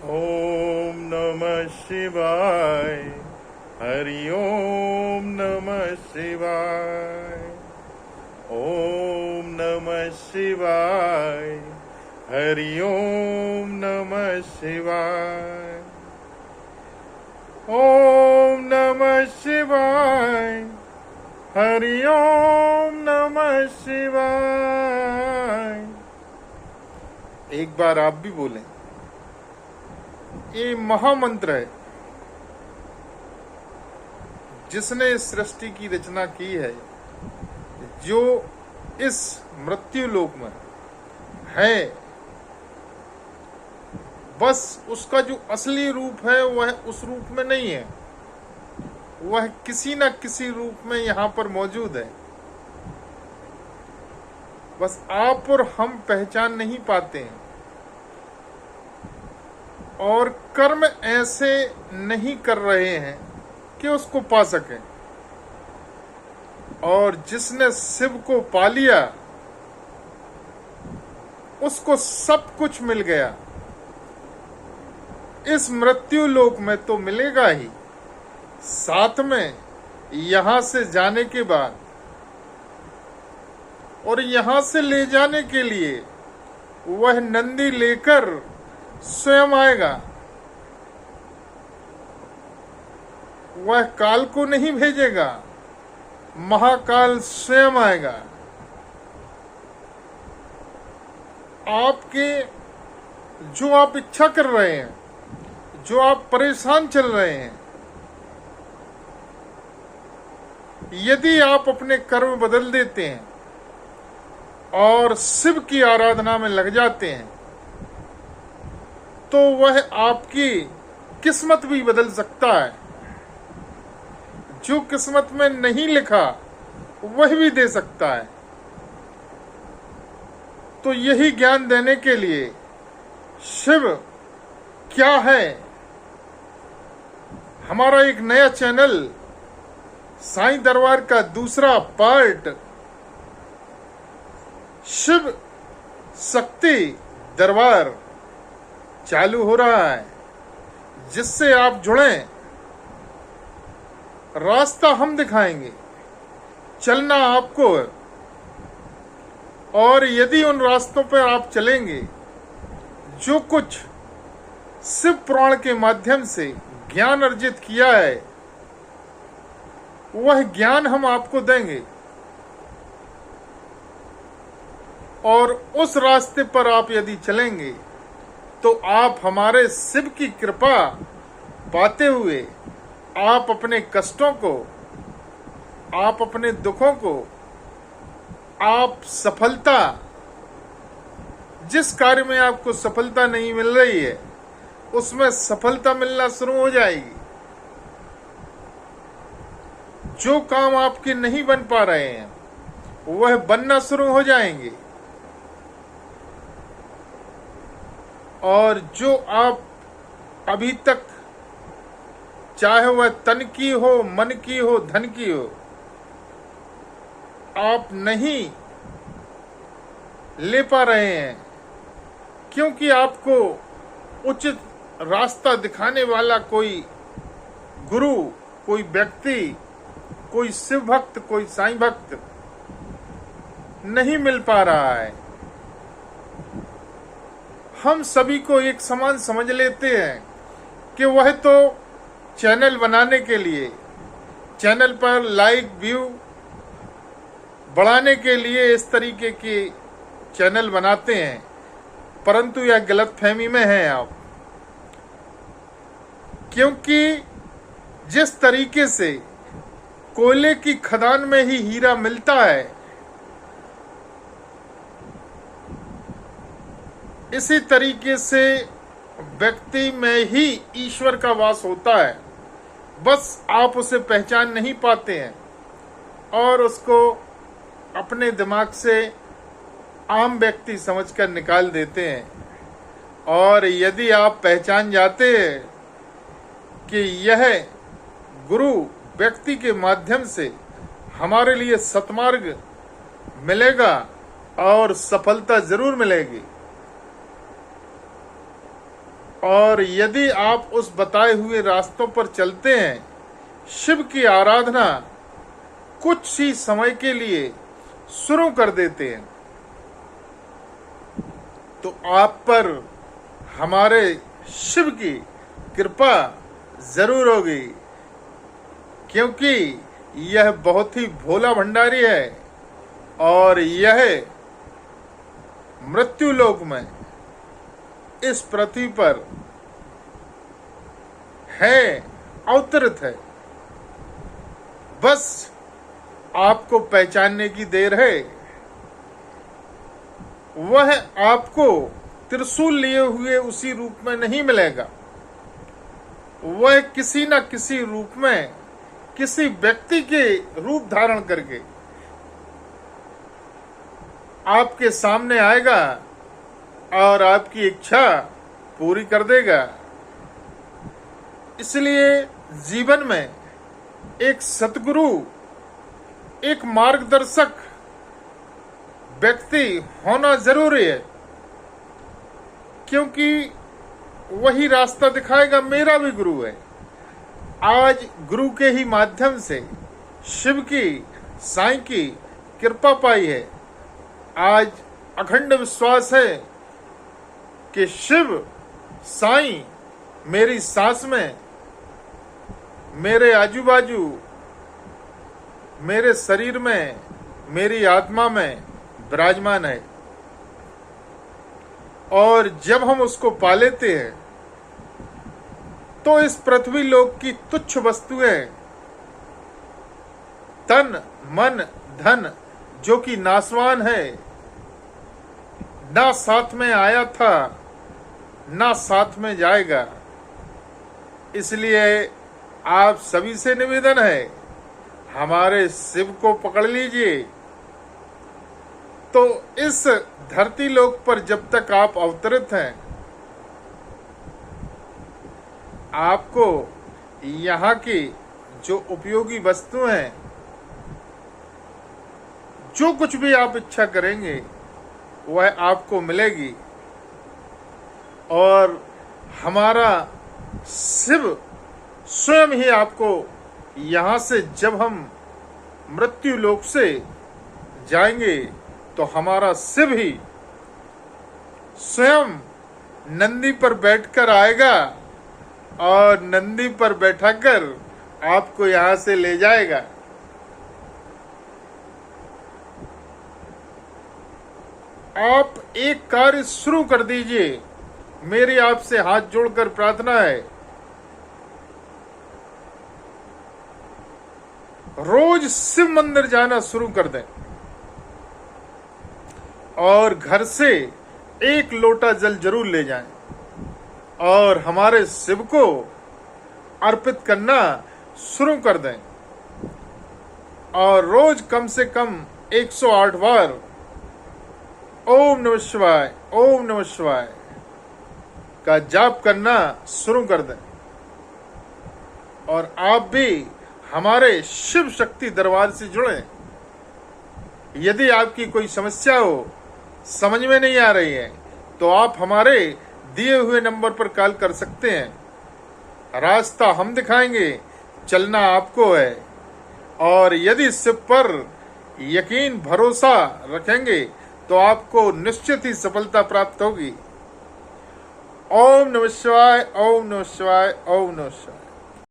ओम नमः शिवाय। हरि ओम नमः शिवाय। ओम नमः शिवाय। हरि ओम नमः शिवाय। ओम नमः शिवाय। हरि ओम नमः शिवाय। एक बार आप भी बोलें। ये महामंत्र है जिसने इस सृष्टि की रचना की है, जो इस मृत्यु लोक में है। बस उसका जो असली रूप है वह उस रूप में नहीं है, वह किसी न किसी रूप में यहाँ पर मौजूद है। बस आप और हम पहचान नहीं पाते हैं, और कर्म ऐसे नहीं कर रहे हैं कि उसको पा सकें। और जिसने शिव को पा लिया उसको सब कुछ मिल गया। इस मृत्यु लोक में तो मिलेगा ही, साथ में यहां से जाने के बाद और यहां से ले जाने के लिए वह नंदी लेकर स्वयं आएगा। वह काल को नहीं भेजेगा, महाकाल स्वयं आएगा। आपके जो आप इच्छा कर रहे हैं, जो आप परेशान चल रहे हैं, यदि आप अपने कर्म बदल देते हैं और शिव की आराधना में लग जाते हैं, तो वह आपकी किस्मत भी बदल सकता है। जो किस्मत में नहीं लिखा वह भी दे सकता है। तो यही ज्ञान देने के लिए शिव क्या है, हमारा एक नया चैनल साईं दरबार का दूसरा पार्ट शिव शक्ति दरबार चालू हो रहा है, जिससे आप जुड़ें। रास्ता हम दिखाएंगे, चलना आपको है। और यदि उन रास्तों पर आप चलेंगे, जो कुछ शिव पुराण के माध्यम से ज्ञान अर्जित किया है, वह ज्ञान हम आपको देंगे। और उस रास्ते पर आप यदि चलेंगे तो आप हमारे शिव की कृपा पाते हुए आप अपने कष्टों को, आप अपने दुखों को, आप सफलता, जिस कार्य में आपको सफलता नहीं मिल रही है उसमें सफलता मिलना शुरू हो जाएगी। जो काम आपके नहीं बन पा रहे हैं वह बनना शुरू हो जाएंगे। और जो आप अभी तक, चाहे वह तन की हो, मन की हो, धन की हो, आप नहीं ले पा रहे हैं, क्योंकि आपको उचित रास्ता दिखाने वाला कोई गुरु, कोई व्यक्ति, कोई शिव भक्त, कोई साईं भक्त नहीं मिल पा रहा है। हम सभी को एक समान समझ लेते हैं कि वह तो चैनल बनाने के लिए, चैनल पर लाइक व्यू बढ़ाने के लिए इस तरीके के चैनल बनाते हैं, परंतु यह गलतफहमी में है आप। क्योंकि जिस तरीके से कोयले की खदान में ही हीरा मिलता है, इसी तरीके से व्यक्ति में ही ईश्वर का वास होता है। बस आप उसे पहचान नहीं पाते हैं और उसको अपने दिमाग से आम व्यक्ति समझकर निकाल देते हैं। और यदि आप पहचान जाते हैं कि यह गुरु व्यक्ति के माध्यम से हमारे लिए सतमार्ग मिलेगा और सफलता जरूर मिलेगी, और यदि आप उस बताए हुए रास्तों पर चलते हैं, शिव की आराधना कुछ ही समय के लिए शुरू कर देते हैं, तो आप पर हमारे शिव की कृपा जरूर होगी, क्योंकि यह बहुत ही भोला भंडारी है और यह मृत्यु लोक में इस पृथ्वी पर है, अवतरित है। बस आपको पहचानने की देर है। वह आपको त्रिशूल लिए हुए उसी रूप में नहीं मिलेगा। वह किसी न किसी रूप में, किसी व्यक्ति के रूप धारण करके आपके सामने आएगा और आपकी इच्छा पूरी कर देगा। इसलिए जीवन में एक सतगुरु, एक मार्गदर्शक व्यक्ति होना जरूरी है, क्योंकि वही रास्ता दिखाएगा। मेरा भी गुरु है। आज गुरु के ही माध्यम से शिव की, साईं की कृपा पाई है। आज अखंड विश्वास है कि शिव, साईं मेरी सांस में, मेरे आजू बाजू, मेरे शरीर में, मेरी आत्मा में विराजमान है। और जब हम उसको पा लेते हैं तो इस पृथ्वी लोक की तुच्छ वस्तुएं, तन, मन, धन, जो कि नाशवान है, ना साथ में आया था, ना साथ में जाएगा। इसलिए आप सभी से निवेदन है, हमारे शिव को पकड़ लीजिए। तो इस धरती लोक पर जब तक आप अवतरित हैं, आपको यहाँ की जो उपयोगी वस्तुएं हैं, जो कुछ भी आप इच्छा करेंगे वह आपको मिलेगी। और हमारा शिव स्वयं ही आपको यहाँ से, जब हम मृत्यु लोक से जाएंगे तो हमारा शिव ही स्वयं नंदी पर बैठकर आएगा और नंदी पर बैठाकर आपको यहाँ से ले जाएगा। आप एक कार्य शुरू कर दीजिए। मेरी आपसे हाथ जोड़कर प्रार्थना है, रोज शिव मंदिर जाना शुरू कर दें और घर से एक लोटा जल जरूर ले जाएं और हमारे शिव को अर्पित करना शुरू कर दें। और रोज कम से कम 108 बार ओम नमः शिवाय, ओम नमः शिवाय का जाप करना शुरू कर दें। और आप भी हमारे शिव शक्ति दरबार से जुड़ें। यदि आपकी कोई समस्या हो, समझ में नहीं आ रही है, तो आप हमारे दिए हुए नंबर पर कॉल कर सकते हैं। रास्ता हम दिखाएंगे, चलना आपको है। और यदि शिव पर यकीन, भरोसा रखेंगे तो आपको निश्चित ही सफलता प्राप्त होगी। ओम नमः शिवाय, ओम नमः शिवाय, ओम नमः शिवाय।